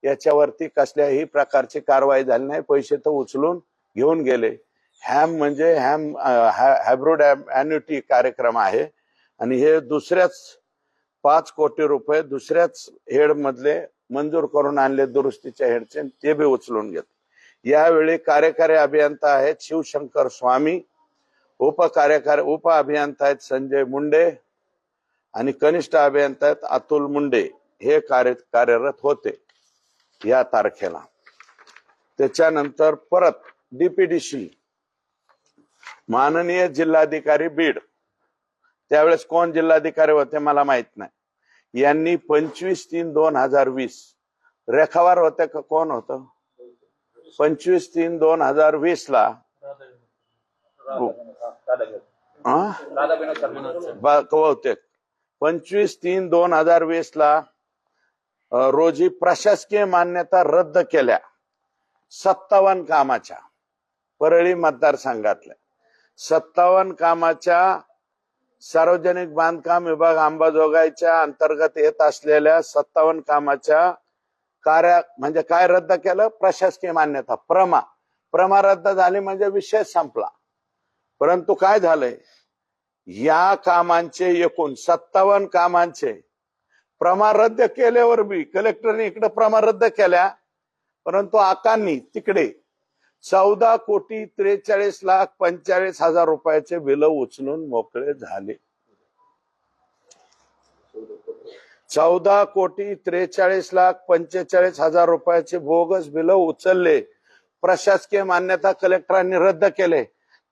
याच्यावरती कसल्याही प्रकारची कारवाई झाली नाही, पैसे तर उचलून घेऊन गेले. हॅम म्हणजे हायब्रिड अॅन्युटी कार्यक्रम आहे आणि हे दुसऱ्याच 5 कोटी रुपये दुसऱ्याच हेड मधले मंजूर करून आणले, दुरुस्तीच्या हेडचे, ते बी उचलून घेत. यावेळी कार्यकारी अभियंता आहेत शिवशंकर स्वामी, उप अभियंता आहेत संजय मुंडे आणि कनिष्ठ अभियंता आहेत अतुल मुंडे. हे कार्यरत होते या तारखेला. त्याच्यानंतर परत डीपीडीसी माननीय जिल्हाधिकारी बीड, त्यावेळेस कोण जिल्हाधिकारी होते मला माहित नाही, यांनी 25/3/2020 रेखावार होते का कोण होतं, 25/3/2020 ला बहुतेक 25/3/2020 ला रोजी प्रशासकीय मान्यता रद्द केल्या 57 कामाच्या. परळी मतदारसंघातल्या 57 कामाच्या सार्वजनिक बांधकाम विभाग अंबाजोगाईच्या अंतर्गत येत असलेल्या 57 कामाच्या म्हणजे काय रद्द केलं, प्रशासकीय मान्यता प्रमा रद्द झाली म्हणजे विषय संपला. परंतु काय झालंय, या कामांचे एकूण 57 कामांचे प्रमा रद्द केल्यावर बी कलेक्टरने इकडे प्रमा रद्द केल्या, परंतु आकांनी तिकडे 14,43,45,00,000 रुपयाचे बिल उचलून मोकळे झाले. 14,43,45,00,000 रुपयाचे बोगस बिल उचलले. प्रशासकीय मान्यता कलेक्टरांनी रद्द केले.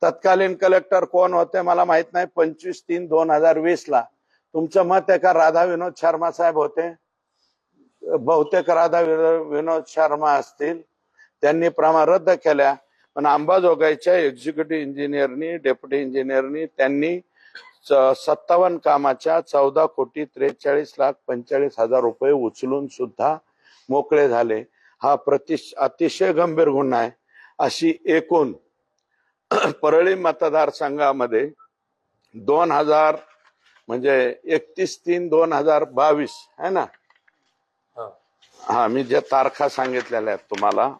तत्कालीन कलेक्टर कोण होते मला माहित नाही. 25/3/2020 ला तुमचं मत आहे का राधा विनोद शर्मा साहेब होते, बहुतेक राधा विनोद शर्मा असतील. त्यांनी प्रमा रद्द केल्या, पण अंबाजोगाईच्या एक्झिक्युटिव्ह इंजिनियरनी डेप्युटी इंजिनियरनी त्यांनी 57 कामाच्या 14,43,45,00,000 रुपये उचलून सुद्धा मोकळे झाले. हा अतिशय गंभीर गुन्हा आहे. अशी एकूण परळी मतदारसंघामध्ये 2000 म्हणजे 31/3/2022 आहे ना. हा, मी ज्या तारखा सांगितलेल्या आहेत तुम्हाला,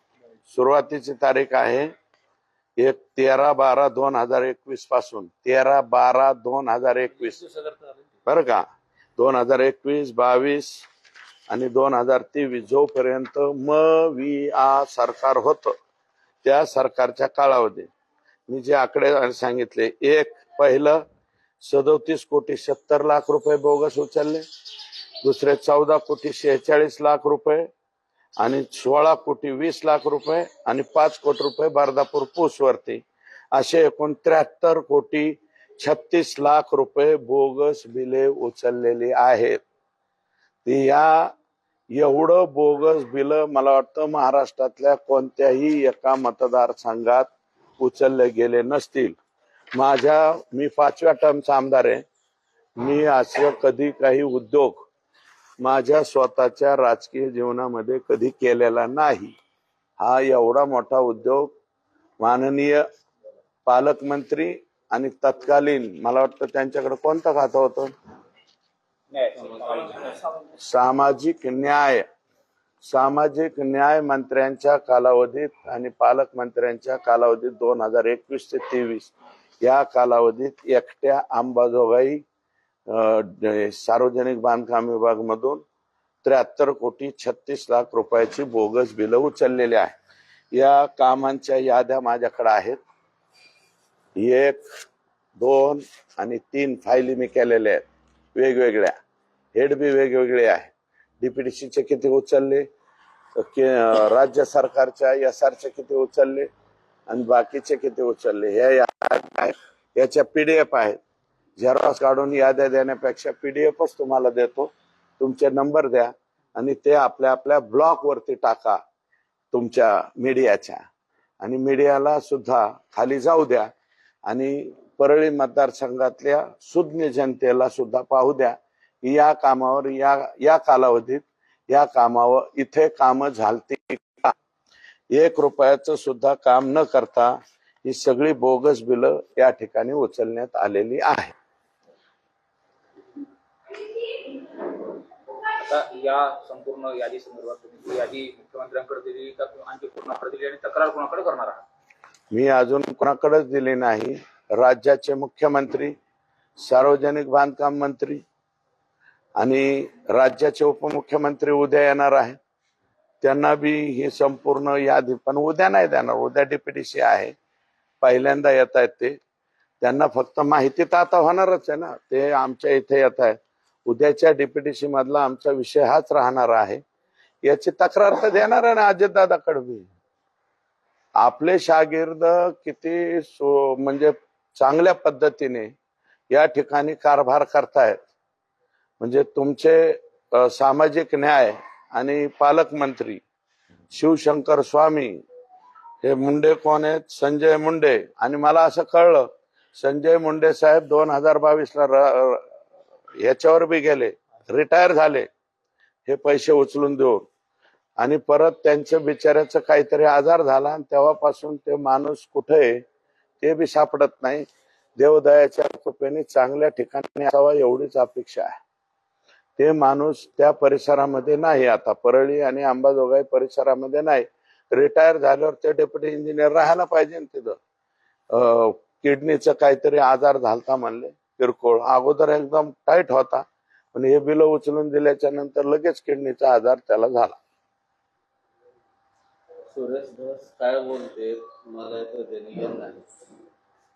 सुरुवातीची तारीख आहे 13/12/2021 पासून 13/12/2021 बरं का. 2021, 22 आणि 2023 जोपर्यंत सरकार होतं त्या सरकारच्या कालावधीत मी जे आकडे सांगितले, एक पहिलं 37,70,00,000 रुपये बोगस उचलले, दुसरे 14,46,00,000 रुपये आणि 16,20,00,000 रुपये आणि 5 कोटी रुपये बर्दापूर पूसवरती, असे एकूण 73,36,00,000 रुपये बोगस बिले उचललेली आहेत. या एवढं बोगस बिल मला वाटतं महाराष्ट्रातल्या कोणत्याही एका मतदारसंघात उचलले गेले नसतील. मी 5व्या टर्मचा आमदार आहे. मी असं कधी काही उद्योग माझ्या स्वतःच्या राजकीय जीवनामध्ये कधी केलेला नाही. हा एवढा मोठा उद्योग माननीय पालकमंत्री आणि तत्कालीन मला वाटतं त्यांच्याकडे कोणतं खातं होतं, सामाजिक न्याय मंत्र्यांच्या कालावधीत आणि पालकमंत्र्यांच्या कालावधीत 2021 ते 23 या कालावधीत एकट्या अंबाजोगाई सार्वजनिक बांधकाम विभाग मधून 73,36,00,000 रुपयाची बोगस बिल उचललेले आहे. या कामांच्या याद्या माझ्याकडे आहेत. 1, 2 आणि 3 फायली मी केलेल्या आहेत वेगवेगळ्या. हेड बी वेगवेगळे आहे. डीपीडीसीचे किती उचलले, राज्य सरकारच्या एसआरचे किती उचलले आणि बाकीचे किती उचलले, याच्या पीडीएफ आहेत. झेरॉक्स काढून याद्या देण्यापेक्षा पीडीएफच तुम्हाला देतो. तुमचे नंबर द्या आणि ते आपल्या ब्लॉक वरती टाका तुमच्या मीडियाच्या, आणि मीडियाला सुद्धा खाली जाऊ द्या आणि परळी मतदारसंघातल्या सुज्ञ जनतेला सुद्धा पाहू द्या की या कामावर या कालावधीत या कामावर इथे काम झालती का. 1 रुपयाचं सुद्धा काम न करता ही सगळी बोगस बिल या ठिकाणी उचलण्यात आलेली आहे. आता या संपूर्ण यादी संदर्भात तुम्ही यादी मुख्यमंत्र्यांकडे दिली का आणखी कोणाकडे दिली आणि तक्रार कोणाकडे करणार आहात? मी अजून कोणाकडेच दिली नाही. राज्याचे मुख्यमंत्री, सार्वजनिक बांधकाम मंत्री आणि राज्याचे उपमुख्यमंत्री उद्या येणार आहे. त्यांना बी ही संपूर्ण यादी, पण उद्या नाही देणार, उद्या डीपीडीसी आहे, पहिल्यांदा येत आहेत ते. त्यांना फक्त माहिती तर आता होणारच आहे ना, ते आमच्या इथे येत आहेत. उद्याच्या डीपीडीसी मधला आमचा विषय हाच राहणार आहे. याची तक्रार तर देणार आहे ना अजितदादाकडे बी. आपले शागिर्द किती म्हणजे चांगल्या पद्धतीने या ठिकाणी कारभार करतायत. म्हणजे तुमचे सामाजिक न्याय आणि पालकमंत्री शिवशंकर स्वामी, हे मुंडे कोण आहेत? संजय मुंडे. आणि मला असं कळलं संजय मुंडे साहेब 2022 ला याच्यावर बी गेले, रिटायर झाले हे पैसे उचलून देऊन. आणि परत त्यांच्या बिचाऱ्याचं काहीतरी आजार झाला आणि तेव्हापासून ते माणूस कुठे आहे ते बी सापडत नाही. देवदयाच्या कृपेने चांगल्या ठिकाणी असावा एवढीच अपेक्षा आहे. ते माणूस त्या परिसरामध्ये नाही, आता परळी आणि अंबाजोगाई परिसरामध्ये नाही. रिटायर झाल्यावर ते डेप्युटी इंजिनियर राहायला पाहिजे ना तिथं. किडनीचा काहीतरी आजार झालता म्हणले, किरकोळ. अगोदर एकदम टाईट होता, पण हे बिल उचलून दिल्याच्या नंतर लगेच किडनीचा आजार त्याला झाला. सुरेश धस काय बोलते मला तर त्यांनी नाही.